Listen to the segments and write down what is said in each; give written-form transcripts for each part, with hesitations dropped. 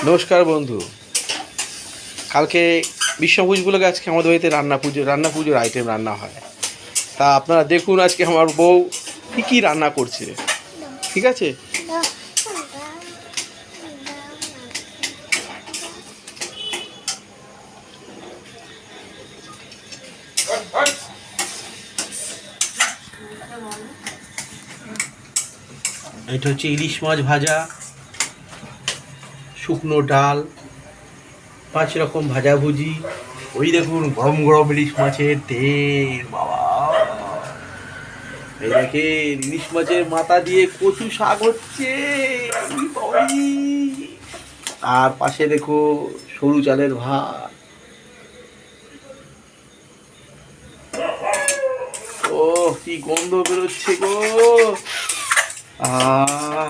নমস্কার বন্ধু। কালকে বিশ্ব উপলক্ষে আজকে আমাদের বাড়িতে রান্না পুজোর আইটেম রান্না হয়। তা আপনারা দেখুন আজকে আমার বউ কী কী রান্না করছে। ঠিক আছে, এটা হচ্ছে ইলিশ মাছ ভাজা, শুকনো ডাল, 5 রকম ভাজাভুজি। ওই দেখুন গরম গরম ইলিশ মাছের তেল, বাবা। এই দেখেন ইলিশ মাছের মাথা দিয়ে কচু শাক হচ্ছে, বাবাই। আর পাশে দেখো সরু চালের ভাত। ও কি গন্ধ বেরোচ্ছে গো! আহ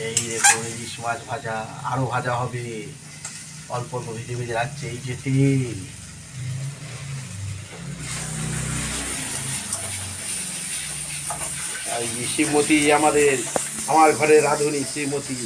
এই দেখুন ইলিশ মাছ ভাজা, আরো ভাজা হবে। অল্প অল্প ভেজে ভেজে রাখছে। এই যে তেল, আর এই যে শ্রীমতী, আমার ঘরের রাঁধুনি শ্রীমতী।